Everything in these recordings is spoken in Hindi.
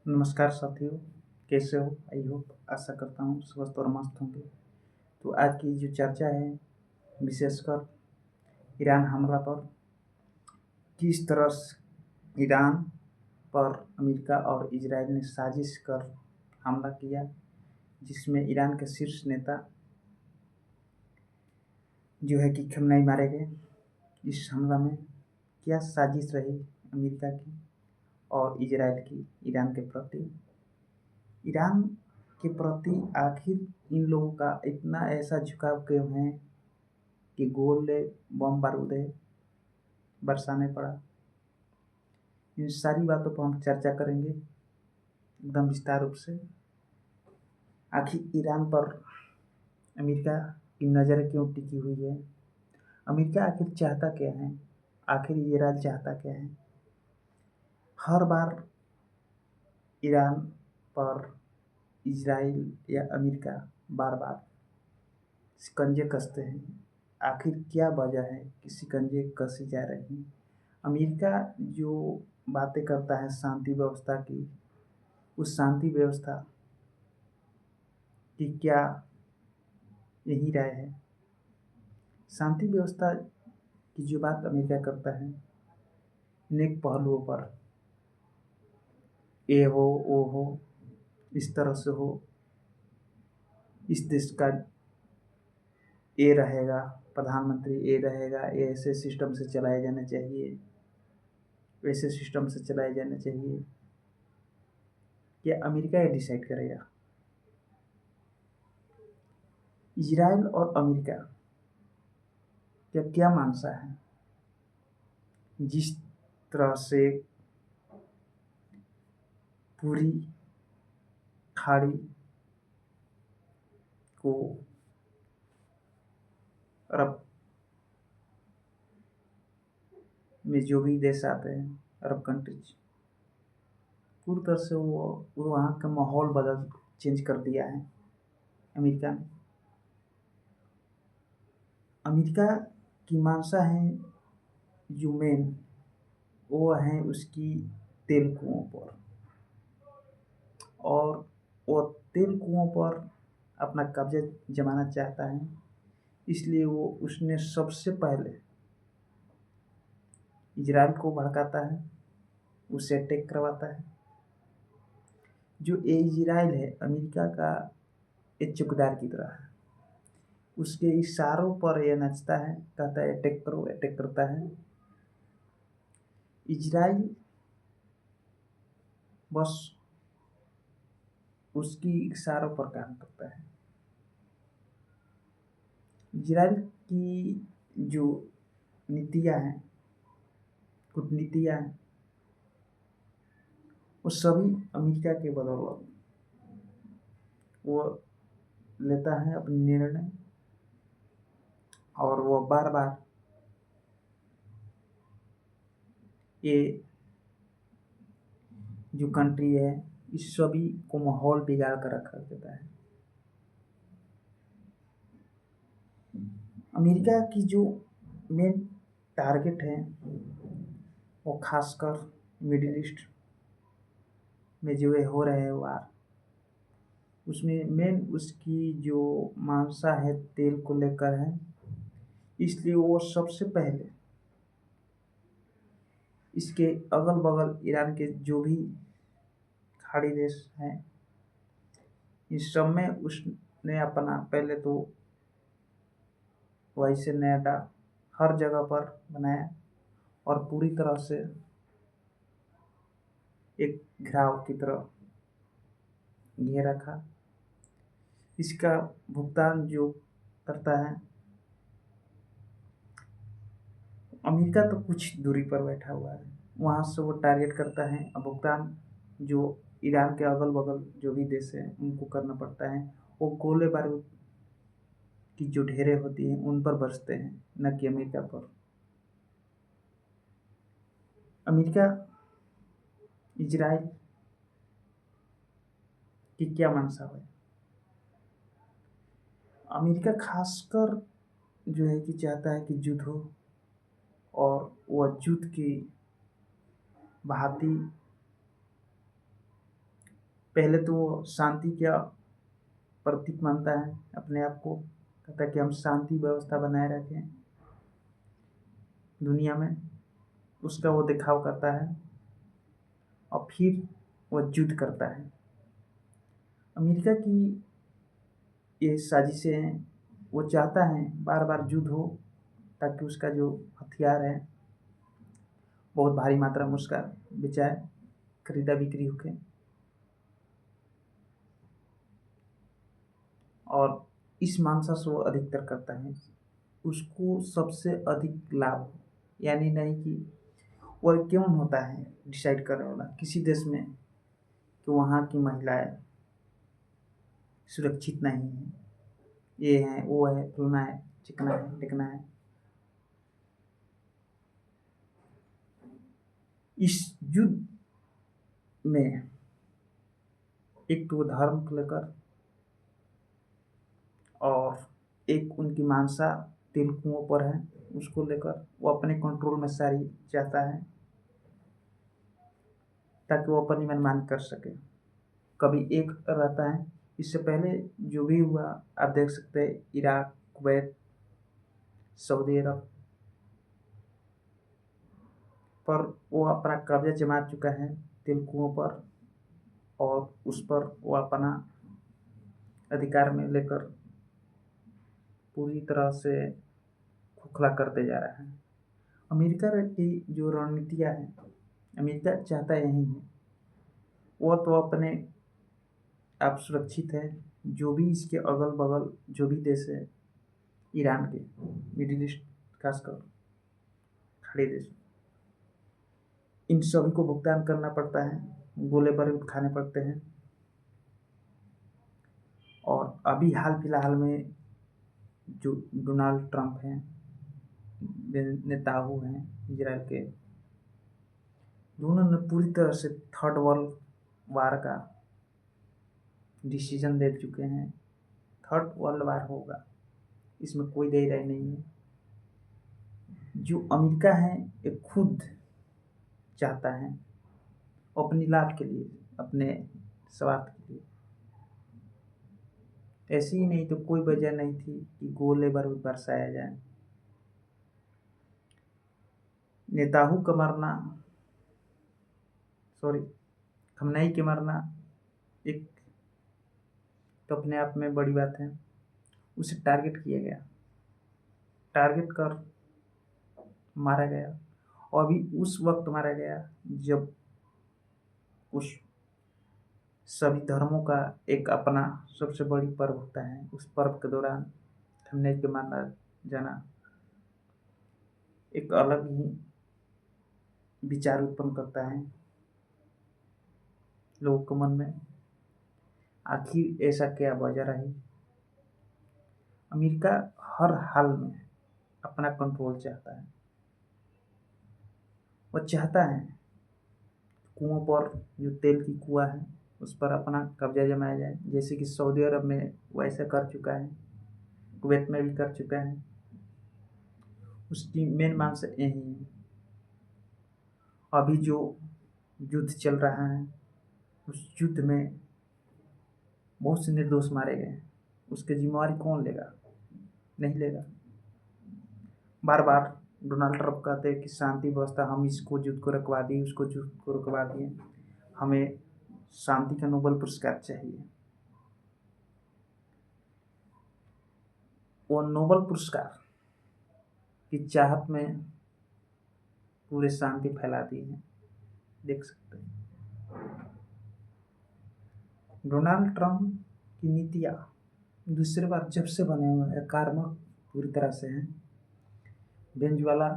नमस्कार साथियों, कैसे हो? आई होप आशा करता हूँ स्वस्थ और मस्त होंगे। तो आज की जो चर्चा है विशेषकर ईरान हमला पर, किस तरह से ईरान पर अमेरिका और इजराइल ने साजिश कर हमला किया, जिसमें ईरान के शीर्ष नेता जो है कि खमेनी मारे गए। इस हमला में क्या साजिश रही अमेरिका की और इजराइल की ईरान के प्रति? ईरान के प्रति आखिर इन लोगों का इतना ऐसा झुकाव क्यों है कि गोले बम बारूदे बरसाने पड़ा? इन सारी बातों पर हम चर्चा करेंगे एकदम विस्तार रूप से। आखिर ईरान पर अमेरिका की नज़र क्यों टिकी हुई है? अमेरिका आखिर चाहता क्या है? आखिर इजराइल चाहता क्या है? हर बार ईरान पर इजराइल या अमेरिका बार बार शिकंजे कसते हैं। आखिर क्या वजह है कि शिकंजे कसी जा रही हैं? अमेरिका जो बातें करता है शांति व्यवस्था की, उस शांति व्यवस्था की क्या यही राय है? शांति व्यवस्था की जो बात अमेरिका करता है, नेक पहलुओं पर, ये हो वो हो, इस तरह से हो, इस देश का ये रहेगा, प्रधानमंत्री ये रहेगा, ये ऐसे सिस्टम से चलाए जाने चाहिए, वैसे सिस्टम से चलाए जाने चाहिए। क्या अमेरिका ये डिसाइड करेगा? इजराइल और अमेरिका क्या क्या मानसा है? जिस तरह से पूरी खाड़ी को अरब में जो भी देश आते हैं, अरब कंट्रीज, पूरी तरह से वो वहाँ का माहौल बदल चेंज कर दिया है अमेरिका ने। अमेरिका की मानसा है जो मेन, वो है उसकी तेल कुओं पर, और वो तेल कुओं पर अपना कब्जा जमाना चाहता है। इसलिए वो उसने सबसे पहले इजराइल को भड़काता है, उससे अटैक करवाता है। जो ये इजराइल है अमेरिका का एक चौकीदार की तरह है, उसके इशारों पर यह नचता है, कहता है अटैक करो, अटैक करता है। इजराइल बस उसकी इशारों पर काम करता है। इजराइल की जो नीतियाँ हैं, कूटनीतियाँ हैं, वो सभी अमेरिका के बदौलत वो लेता है अपने निर्णय, और वो बार बार ये जो कंट्री है इस सभी को माहौल बिगाड़ कर रखा देता है। अमेरिका की जो मेन टारगेट है वो खासकर मिडिल ईस्ट में जो ये हो रहे हैं वार, उसमें मेन उसकी जो मानसा है तेल को लेकर है। इसलिए वो सबसे पहले इसके अगल बगल ईरान के जो भी खाड़ी देश हैं, इस सब में उसने अपना पहले तो वैसे नेटा हर जगह पर बनाया और पूरी तरह से एक घिराव की तरह घेर रखा। इसका भुगतान जो करता है अमेरिका, तो कुछ दूरी पर बैठा हुआ है, वहाँ से वो टारगेट करता है। अब भुगतान जो ईरान के अगल बगल जो भी देश हैं उनको करना पड़ता है। वो गोले बारूद की जो ढेरें होती हैं उन पर बरसते हैं, न कि अमेरिका पर। अमेरिका इजराइल की क्या मंशा है? अमेरिका खासकर जो है कि चाहता है कि युद्ध हो, और वह युद्ध की बहाती पहले तो वो शांति का प्रतीक मानता है अपने आप को, कहता है कि हम शांति व्यवस्था बनाए रखें दुनिया में, उसका वो दिखाव करता है और फिर वो युद्ध करता है। अमेरिका की ये साजिशें हैं, वो चाहता है बार बार युद्ध हो ताकि उसका जो हथियार है बहुत भारी मात्रा में उसका बेचाए, खरीदा बिक्री होके, और इस मानसा से वो अधिकतर करता है, उसको सबसे अधिक लाभ, यानी नहीं कि वो क्यों होता है डिसाइड करने वाला किसी देश में कि वहाँ की महिलाएं सुरक्षित नहीं है, ये है वो है, फलना है चिकना है टिकना है। इस युद्ध में एक तो धर्म को लेकर और एक उनकी मानसा तेल कुओं पर है उसको लेकर वो अपने कंट्रोल में सारी चाहता है ताकि वो अपनी मनमानी कर सके। कभी एक रहता है, इससे पहले जो भी हुआ आप देख सकते हैं, इराक, कुवैत, सऊदी अरब पर वो अपना कब्जा जमा चुका है तेल कुओं पर, और उस पर वो अपना अधिकार में लेकर पूरी तरह से खोखला करते जा रहा है। अमेरिका की जो रणनीतियाँ हैं, अमेरिका चाहता यही है, वो तो अपने आप सुरक्षित है, जो भी इसके अगल बगल जो भी देश है, ईरान के, मिडिल ईस्ट खासकर खाड़ी देश, इन सभी को भुगतान करना पड़ता है, गोले बारूद खाने पड़ते हैं। और अभी हाल फिलहाल में जो डोनाल्ड ट्रंप हैं, नेताहू हैं इजराइल के, दोनों ने पूरी तरह से थर्ड वर्ल्ड वार का डिसीजन दे चुके हैं। थर्ड वर्ल्ड वार होगा, इसमें कोई दे राय नहीं है। जो अमेरिका है ये खुद चाहता है अपनी लाभ के लिए, अपने स्वार्थ के लिए, ऐसे ही नहीं तो कोई वजह नहीं थी कि गोले बारूद बरसाया जाए। नेताहू का मरना, सॉरी, खमनाई के मरना एक तो अपने आप में बड़ी बात है, उसे टारगेट किया गया, टारगेट कर मारा गया, और अभी उस वक्त मारा गया जब उस सभी धर्मों का एक अपना सबसे बड़ी पर्व होता है, उस पर्व के दौरान खमनेई के मारा जाना एक अलग ही विचार उत्पन्न करता है लोगों के मन में। आखिर ऐसा क्या वजह रही? अमेरिका हर हाल में अपना कंट्रोल चाहता है, वो चाहता है कुओं पर, जो तेल की कुआं है उस पर अपना कब्जा जमाया जाए, जैसे कि सऊदी अरब में वो ऐसा कर चुका है, कुवैत में भी कर चुका है। उसकी मेन मांग यही है। अभी जो युद्ध चल रहा है, उस युद्ध में बहुत से निर्दोष मारे गए, उसकी जिम्मेवारी कौन लेगा? नहीं लेगा। बार बार डोनाल्ड ट्रंप कहते हैं कि शांति व्यवस्था, हम इसको युद्ध को रुकवा दिए, उसको युद्ध को रुकवा दिए, हमें शांति का नोबेल पुरस्कार चाहिए। वो नोबेल पुरस्कार की चाहत में पूरे शांति फैला दी है, देख सकते हैं। डोनाल्ड ट्रंप की नीतियाँ दूसरी बार जब से बने हुए हैं आक्रामक पूरी तरह से हैं। वेनेजुएला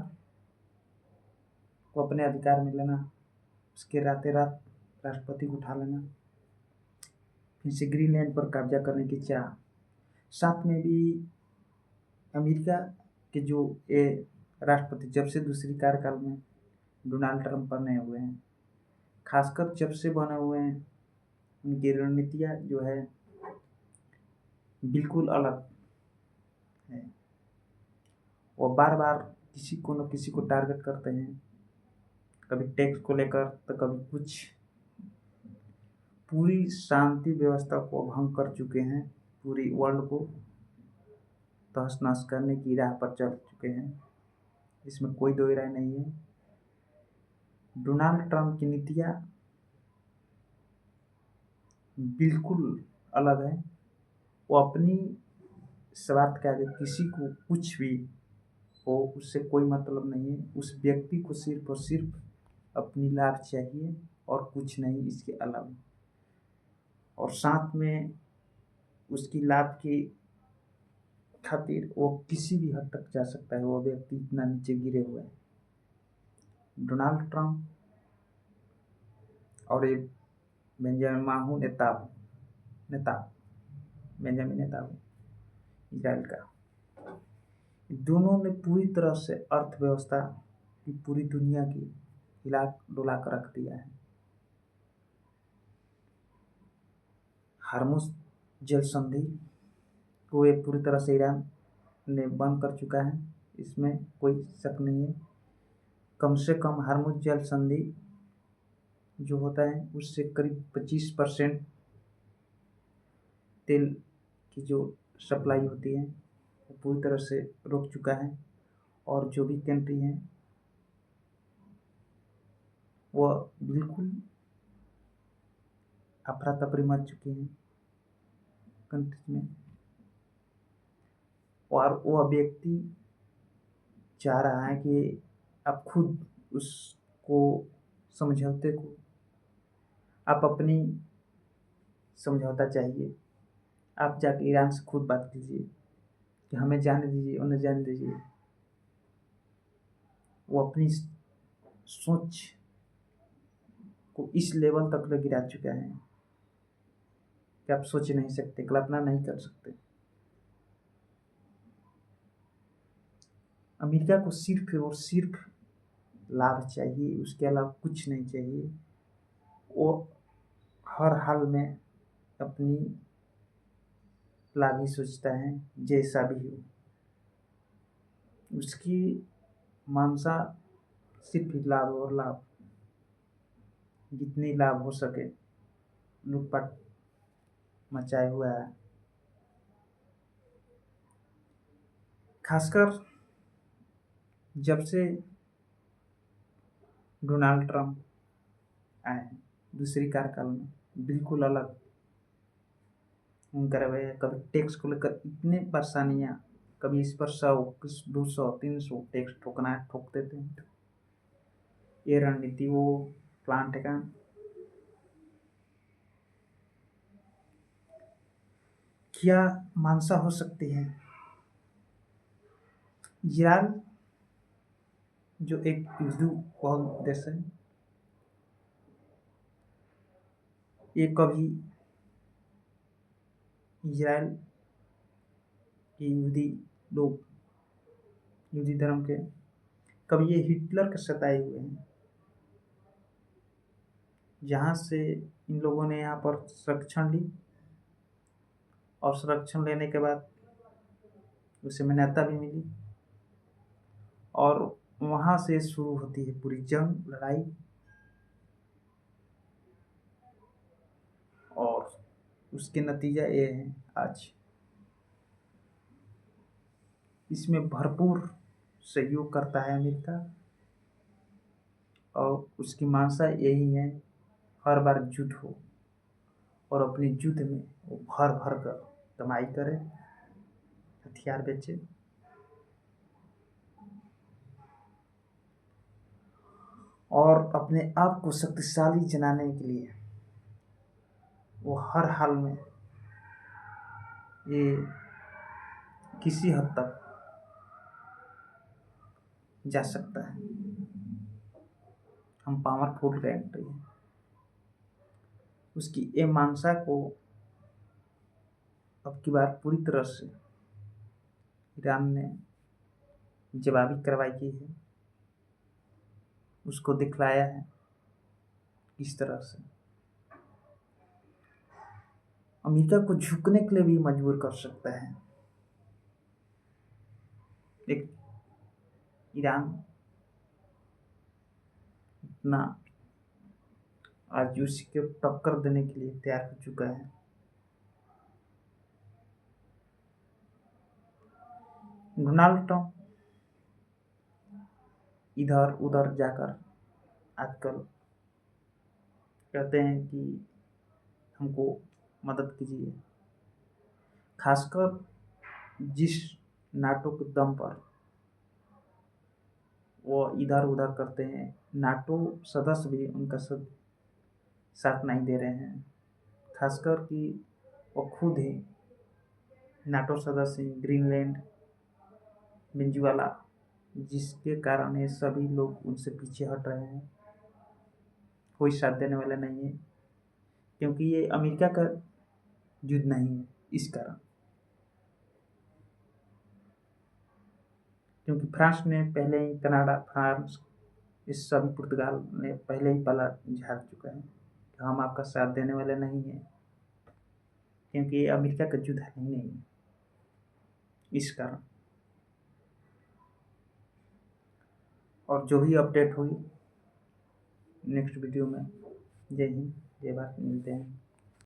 को अपने अधिकार में लेना, उसके रातें रात राष्ट्रपति को उठा लेना, फिर से ग्रीनलैंड पर कब्जा करने की चाह, साथ में भी अमेरिका के जो ये राष्ट्रपति जब से दूसरी कार्यकाल में डोनाल्ड ट्रंप बने हुए हैं, खासकर जब से बने हुए हैं, उनकी रणनीतियाँ जो है बिल्कुल अलग है। वो बार बार किसी को न किसी को टारगेट करते हैं, कभी टैक्स को लेकर तो कभी कुछ, पूरी शांति व्यवस्था को भंग कर चुके हैं, पूरी वर्ल्ड को तहस नहस करने की राह पर चल चुके हैं। इसमें कोई दो राय नहीं है। डोनाल्ड ट्रंप की नीतियाँ बिल्कुल अलग है। वो अपनी स्वार्थ के आगे किसी को कुछ भी हो उससे कोई मतलब नहीं है। उस व्यक्ति को सिर्फ और सिर्फ अपनी लाभ चाहिए और कुछ नहीं इसके अलावा। और साथ में उसकी लाभ की खातिर वो किसी भी हद तक जा सकता है। वो व्यक्ति इतना नीचे गिरे हुए हैं। डोनाल्ड ट्रंप और ये बेंजामिन नेतान्याहू इजराइल का, दोनों ने पूरी तरह से अर्थव्यवस्था की पूरी दुनिया की हिला डुला कर रख दिया है। हार्मुज जल संधि को ये पूरी तरह से ईरान ने बंद कर चुका है, इसमें कोई शक नहीं है। कम से कम हार्मुज जल संधि जो होता है उससे करीब 25% तेल की जो सप्लाई होती है वो पूरी तरह से रोक चुका है। और जो भी कंट्री हैं वह बिल्कुल अफरा तफरी मच चुकी हैं कंट्री में। और वह व्यक्ति चाह रहा है कि आप खुद उसको समझौते को आप अपनी समझौता चाहिए। आप जाके ईरान से खुद बात कीजिए कि हमें जाने दीजिए, उन्हें जाने दीजिए। वो अपनी सोच को इस लेवल तक ले गिरा चुका है कि आप सोच नहीं सकते, कल्पना नहीं कर सकते। अमेरिका को सिर्फ और सिर्फ लाभ चाहिए, उसके अलावा कुछ नहीं चाहिए। वो हर हाल में अपनी लाभ ही सोचता है, जैसा भी हो। उसकी मानसा सिर्फ लाभ और लाभ, जितनी लाभ हो सके लूटपाट मचाए हुआ है। खासकर जब से डोनाल्ड ट्रंप आए हैं दूसरी कार्यकाल में, बिल्कुल अलग उनका रवैया। कभी टैक्स को लेकर इतने परेशानियाँ, कभी इस पर 100, 200, 300 टैक्स ठोक देते हैं। ये रणनीति वो प्लांट है का क्या मानसा हो सकती है। इजराइल जो एक हिंदू बहुल देश है, ये कभी इजराइल के लोग यहूदी धर्म के, कभी ये हिटलर के सताए हुए हैं। जहाँ से इन लोगों ने यहाँ पर संरक्षण ली और संरक्षण लेने के बाद उसे मान्यता भी मिली और वहाँ से शुरू होती है पूरी जंग, लड़ाई। और उसके नतीजा ये है आज। इसमें भरपूर सहयोग करता है अमेरिका और उसकी मानसा यही है हर बार युद्ध हो और अपने युद्ध में वो भर भर कर कमाई करे, हथियार बेचे। और अपने आप को शक्तिशाली बनाने के लिए वो हर हाल में ये किसी हद तक जा सकता है। हम पावरफुल कंट्री है। उसकी ये मानसा को अब की बार पूरी तरह से ईरान ने जवाबी कार्रवाई की है, उसको दिखलाया है किस तरह से अमेरिका को झुकने के लिए भी मजबूर कर सकता है। एक ईरान इतना आज उसी को टक्कर देने के लिए तैयार हो चुका है। डोनाल्ड ट्रंप इधर उधर जाकर आजकल कहते हैं कि हमको मदद कीजिए, खासकर जिस नाटो के दम पर वो इधर उधर करते हैं, नाटो सदस्य भी उनका साथ नहीं दे रहे हैं। खासकर कि वो खुद ही नाटो सदस्य ग्रीनलैंड, वेनेजुएला, जिसके कारण ये सभी लोग उनसे पीछे हट रहे हैं, कोई साथ देने वाला नहीं है, क्योंकि ये अमेरिका का युद्ध नहीं है। इस कारण, क्योंकि फ्रांस ने पहले ही, कनाडा, फ्रांस, इस सभी पुर्तगाल ने पहले ही पलट झाड़ चुका है कि हम आपका साथ देने वाले नहीं हैं, क्योंकि ये अमेरिका का युद्ध है ही नहीं। इस कारण, और जो भी अपडेट होगी नेक्स्ट वीडियो में। जय हिंद, जय भारत, मिलते हैं।